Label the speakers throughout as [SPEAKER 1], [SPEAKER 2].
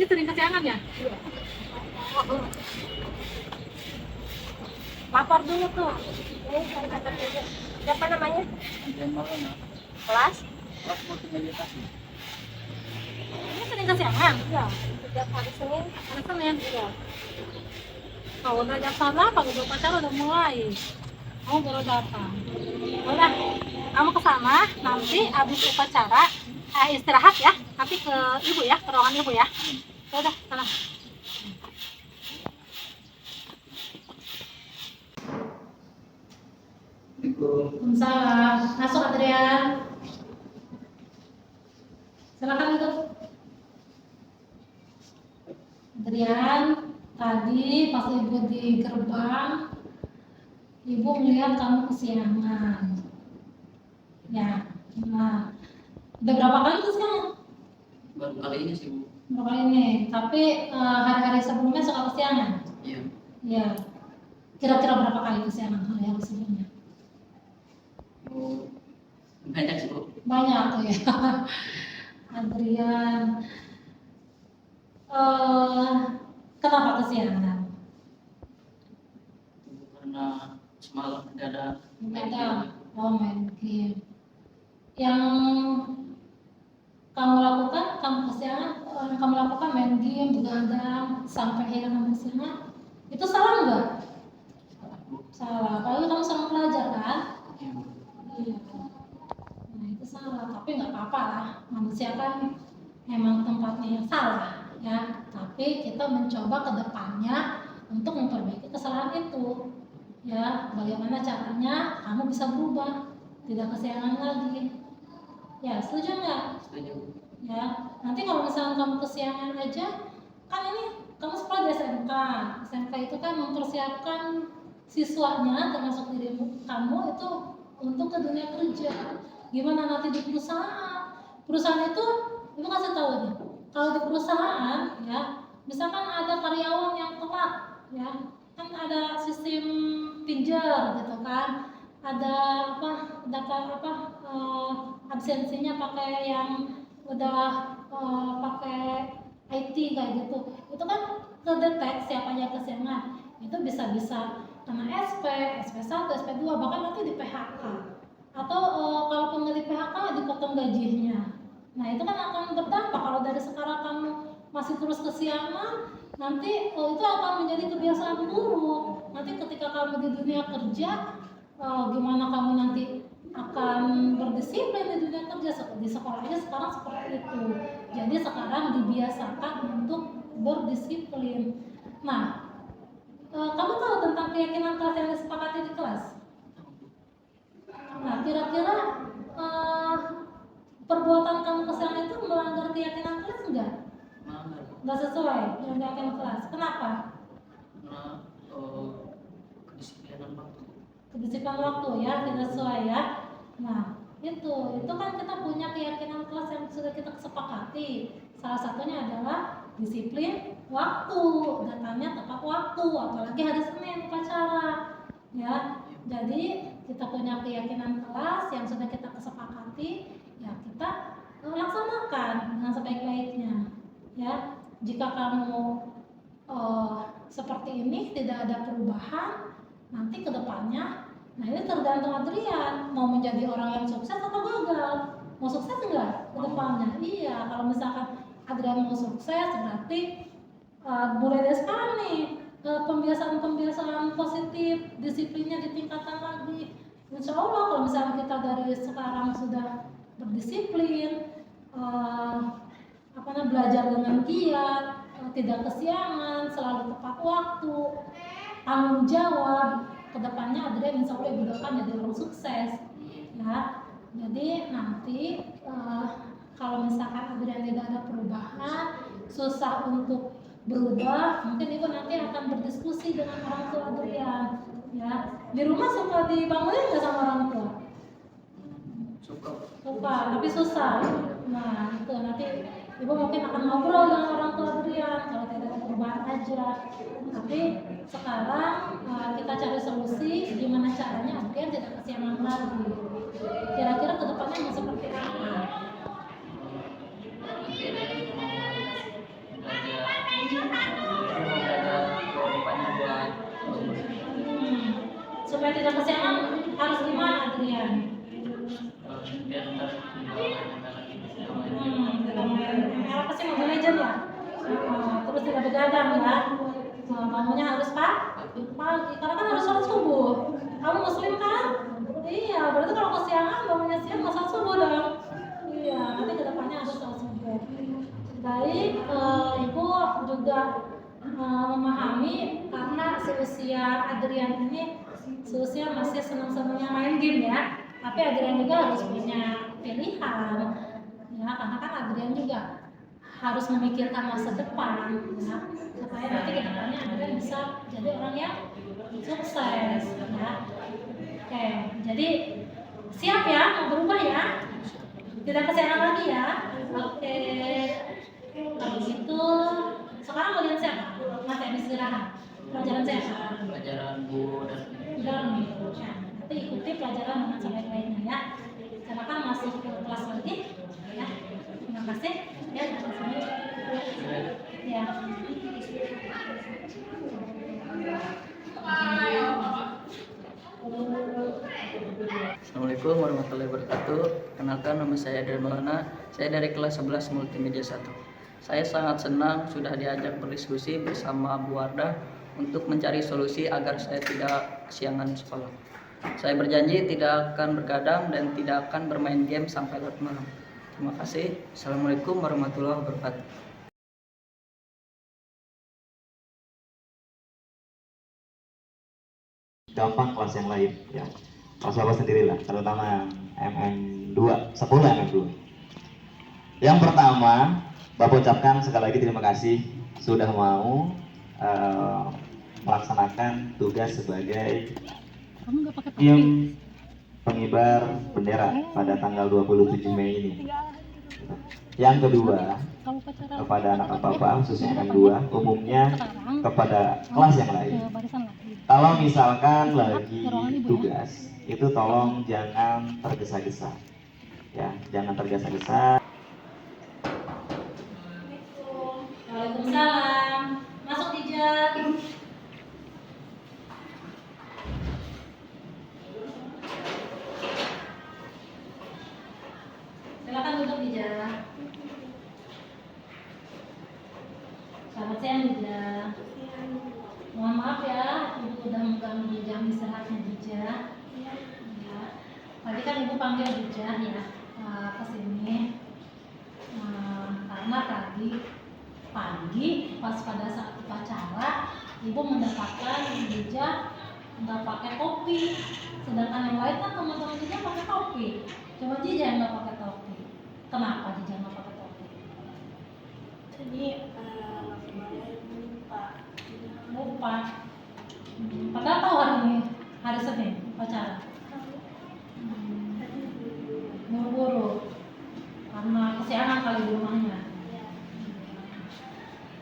[SPEAKER 1] Ini sering kesiangan ya?
[SPEAKER 2] Iya.
[SPEAKER 1] Lapor dulu tuh.
[SPEAKER 2] Ini saya kata dulu. Siapa namanya?
[SPEAKER 3] Adrian Maulana,
[SPEAKER 2] Kelas?
[SPEAKER 3] kelas multimediasi.
[SPEAKER 1] Ini sering kesiangan?
[SPEAKER 2] Iya. Setiap hari Senin.
[SPEAKER 1] Hari Senin?
[SPEAKER 2] Iya.
[SPEAKER 1] Oh, udah jam 8, udah upacara udah mulai. Kamu baru datang. Udah, kamu ke sana, nanti habis upacara istirahat ya. Nanti ke ibu ya, ke ruangan ibu ya. Udah, sana. Waalaikumsalam. Masuk Adrian. Silakan duduk. Adrian, tadi pas ibu di gerbang, ibu melihat kamu kesiangan. Ya, nah, udah berapa kali kesiangan?
[SPEAKER 3] Baru kali ini sih, Bu.
[SPEAKER 1] Berapa kali ini? Tapi hari-hari sebelumnya suka kesiangan?
[SPEAKER 3] Iya.
[SPEAKER 1] Iya. Kira-kira berapa kali kesiangan hari-hari sebelumnya?
[SPEAKER 3] Bu, banyak sih, Bu.
[SPEAKER 1] Banyak tuh ya. Adrian, kenapa kesiangan?
[SPEAKER 3] Bu, karena semalam tidak ada
[SPEAKER 1] Main game. Yang kamu lakukan, kamu lakukan main game, begadang sampai akhirnya kesiangan. Itu salah nggak?
[SPEAKER 3] Bu.
[SPEAKER 1] Salah. Apalagi kamu sama belajar kan?
[SPEAKER 3] Iya, Bu.
[SPEAKER 1] Iya. Nah itu salah, tapi nggak apa-apa lah. Manusia kan memang tempatnya yang salah, ya. Tapi kita mencoba ke depannya untuk memperbaiki kesalahan itu. Ya, bagaimana caranya kamu bisa berubah, tidak kesiangan lagi. Ya, setuju nggak?
[SPEAKER 3] Setuju, Bu.
[SPEAKER 1] Ya, nanti kalau misalnya kamu kesiangan aja, kan ini kamu sekolah di SMK. SMK itu kan mempersiapkan siswanya, termasuk dirimu, kamu itu untuk ke dunia kerja. Gimana nanti di perusahaan? Perusahaan itu kasih tahu nih. Kalau di perusahaan, ya, misalkan ada karyawan yang telat, ya, kan ada sistem pinjer gitu kan, ada absensinya pakai yang udah pakai IT kayak gitu. Itu kan kedetek siapa yang kesiangan. Itu bisa kena SP1, SP2, bahkan nanti di PHK. Atau kalaupun nggak di PHK, dipotong gajinya. Nah itu kan akan berdampak kalau dari sekarang kamu masih terus kesiangan, nanti itu akan menjadi kebiasaan buruk. Nanti ketika kamu di dunia kerja, gimana kamu nanti akan berdisiplin di dunia kerja. Di sekolahnya sekarang seperti itu. Jadi sekarang dibiasakan untuk berdisiplin. Nah, kamu tahu tentang keyakinan kelas yang disepakati di kelas? Nah, kira-kira perbuatan kamu kesiangan itu melanggar keyakinan kelas enggak?
[SPEAKER 3] Melanggar.
[SPEAKER 1] Enggak sesuai dengan keyakinan kelas. Kenapa?
[SPEAKER 3] Karena kedisiplinan waktu.
[SPEAKER 1] Kedisiplinan waktu ya, tidak sesuai ya. Nah, itu kan kita punya keyakinan kelas yang sudah kita sepakati. Salah satunya adalah disiplin waktu, datangnya tepat waktu, apalagi hari Senin upacara. Ya, jadi kita punya keyakinan kelas yang sudah kita kesepakati, ya kita laksanakan dengan sebaik-baiknya. Ya, jika kamu seperti ini tidak ada perubahan, nanti ke depannya, nah ini tergantung Adrian mau menjadi orang yang sukses atau gagal. Mau sukses enggak ke depannya? Iya, kalau misalkan Adrian mau sukses berarti mulai dari sekarang nih pembiasaan positif, disiplinnya ditingkatkan lagi. Insya Allah kalau misalnya kita dari sekarang sudah berdisiplin, belajar dengan giat, tidak kesiangan, selalu tepat waktu, tanggung jawab, kedepannya Adrian insya Allah ibu doakan jadi orang sukses. Ya, jadi nanti kalau misalkan Adrian tidak ada perubahan, susah untuk berubah, mungkin ibu nanti akan berdiskusi dengan orang tua Adrian. Ya, di rumah suka dibangunin nggak sama orang tua? Suka, tapi susah. Nah, itu nanti ibu mungkin akan ngobrol dengan orang tua Adrian kalau tidak ada perubahan aja. Tapi sekarang kita cari solusi gimana caranya Adrian tidak kesiangan lagi. Kira-kira kedepannya mau seperti apa?
[SPEAKER 3] Belajar
[SPEAKER 1] belajar ya. Terus tidak begadang ya. Bangunnya harus pagi, karena kan harus sholat subuh. Kamu muslim kan? Iya, berarti kalau kesiangan bangunnya siang nggak sholat subuh dong. Iya, nanti kedepannya harus sholat subuh. Baik, ibu juga memahami karena seusia Adrian ini seusia masih senang-senangnya main game ya. Tapi Adrian juga harus punya pilihan ya, karena kan Adrian juga harus memikirkan masa depan ya, supaya nanti kedepannya Adrian bisa jadi orang yang sukses ya. Oke, jadi siap ya mau berubah ya, tidak kesiangan lagi ya. Oke, kalau gitu sekarang kalian siapa? Nanti habis istirahat pelajaran siapa?
[SPEAKER 3] Pelajaran Bu
[SPEAKER 1] Udah nih, ya, nanti ikuti pelajaran dengan sebaik-baiknya ya. Silakan masuk ke kelas lagi ya. Terima kasih ya. Ya.
[SPEAKER 3] Assalamualaikum warahmatullahi wabarakatuh. Kenalkan, nama saya Adrian Maulana. Saya dari kelas 11 Multimedia 1. Saya sangat senang sudah diajak berdiskusi bersama Bu Wardah untuk mencari solusi agar saya tidak kesiangan sekolah. Saya berjanji tidak akan bergadang dan tidak akan bermain game sampai larut malam. Terima kasih. Assalamualaikum warahmatullahi wabarakatuh.
[SPEAKER 4] Gampang kelas yang lain ya. Kelas bapak sendirilah, terutama MM2, 10 MM2. Yang pertama, Bapak ucapkan sekali lagi terima kasih sudah mau melaksanakan tugas sebagai tim pengibar bendera pada tanggal 27 Mei ini. Yang kedua, kepada anak bapak khususnya MM2, umumnya kepada kelas yang lain. Kalau misalkan lagi tugas, itu tolong jangan tergesa-gesa. Ya, jangan tergesa-gesa.
[SPEAKER 1] Waalaikumsalam. Masuk Dija. Silakan duduk Dija. Selamat siang Dija. Mohon maaf ya, Ibu udah mengganggu jam istirahatnya Dija. Ya. Tadi kan Ibu panggil Dija ya ke sini karena tadi pagi pas pada saat upacara Ibu mendapatkan Dija nggak pakai topi, sedangkan yang lain kan teman-teman Dija pakai topi. Cuma Dija yang nggak pakai topi. Kenapa Dija nggak pakai topi?
[SPEAKER 2] Jadi
[SPEAKER 1] Lupa. Padahal tahu hari ini hari Senin upacara. Buru-buru karena kesiangan kali di rumahnya.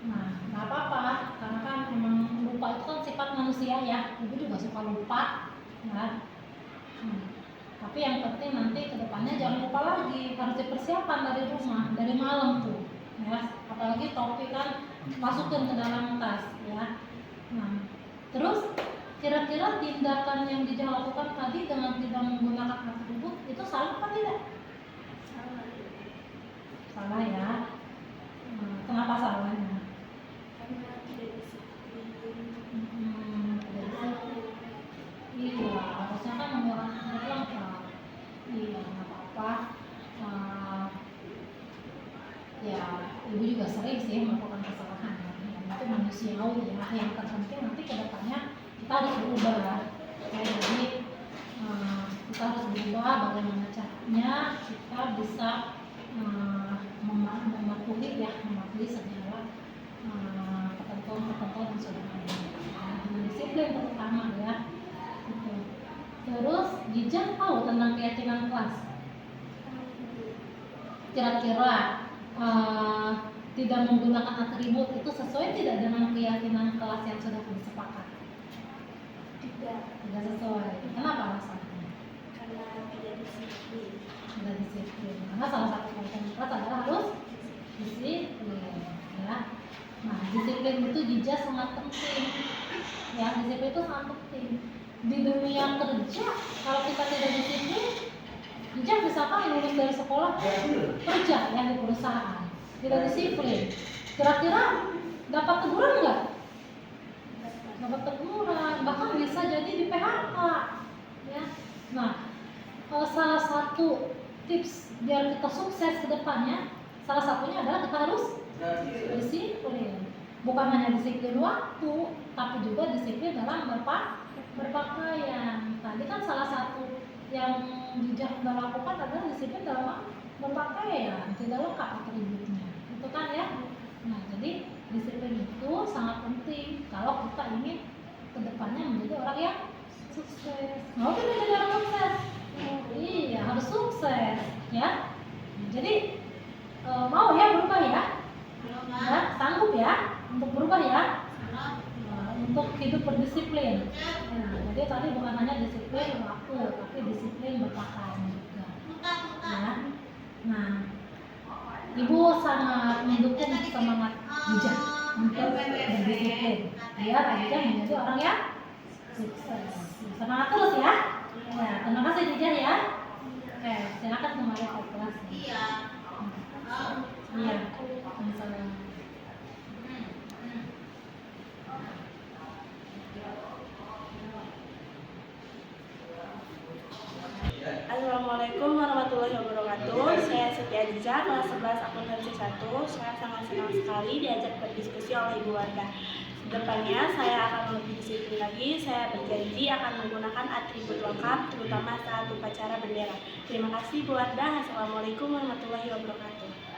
[SPEAKER 1] Nah, nggak apa-apa, karena kan memang lupa itu kan sifat manusia ya. Ibu juga suka lupa, ya. Tapi yang penting nanti kedepannya jangan lupa lagi, harus dipersiapkan dari rumah, dari malam tuh, ya. Apalagi topi kan masukin ke dalam tas, ya. Nah, terus kira-kira tindakan yang Dija lakukan tadi dengan tidak menggunakan atribut itu salah apa tidak? Salah ya. Kenapa salahnya? Iya, harusnya kan membawa lengkap. Iya, nggak apa-apa. Ya, Ibu juga sering sih melakukan kesalahan. Itu manusiawi ya. Yang terpenting nanti kedepannya kita harus berubah. Ya, jadi kita harus berubah bagaimana caranya kita bisa mematuhi segala ketentuan-ketentuan yang sudah ada. Disiplin terutama ya. Gitu. Terus Dija tahu tentang keyakinan kelas. Kira-kira tidak menggunakan atribut itu sesuai tidak dengan keyakinan kelas yang sudah disepakati?
[SPEAKER 2] tidak
[SPEAKER 1] Sesuai. Kenapa alasannya?
[SPEAKER 2] karena tidak disiplin.
[SPEAKER 1] Tidak disiplin. Karena salah satu keyakinan kelas adalah harus disiplin. Ya. Nah, disiplin itu Dija sangat penting. Ya, disiplin itu sangat penting. Di dunia kerja, kalau kita tidak disiplin, Dija misalkan lulus dari sekolah kerja ya di perusahaan, tidak disiplin, Kira-kira dapat teguran nggak? Dapat teguran, bahkan bisa jadi di PHK. Ya. Nah, salah satu tips biar kita sukses ke depannya, salah satunya adalah kita harus disiplin. Bukan hanya disiplin waktu, tapi juga disiplin dalam berpakaian. Tadi kan salah satu yang Jijah lakukan adalah disiplin dalam berpakaian, tidak lengkap atributnya. Itu kan ya. Nah, jadi disiplin itu sangat penting kalau kita ingin kedepannya menjadi orang yang sukses. Mau tidak jadi orang sukses? Iya, harus sukses, ya. Jadi mau ya berubah ya? Ya, sanggup ya untuk berubah ya? Untuk hidup berdisiplin. Nah, jadi tadi bukan hanya disiplin waktu, tapi disiplin berpakaian juga. Ya. Nah, Ibu sangat mendukung semangat Jijah untuk berdisiplin. Biar Jijah menjadi orang yang sukses. Semangat terus ya. Ya, terima kasih Jijah ya. Oke, silakan kembali ke kelas. Iya. Sama-sama.
[SPEAKER 2] Assalamualaikum warahmatullahi wabarakatuh. Saya Siti Adiza, kelas 11 akuntansi 1. Saya sangat senang sekali diajak berdiskusi oleh Ibu Wardah. Kedepannya saya akan lebih disiplin lagi. Saya berjanji akan menggunakan atribut lengkap, terutama saat upacara bendera. Terima kasih Bu Wardah. Assalamualaikum warahmatullahi wabarakatuh.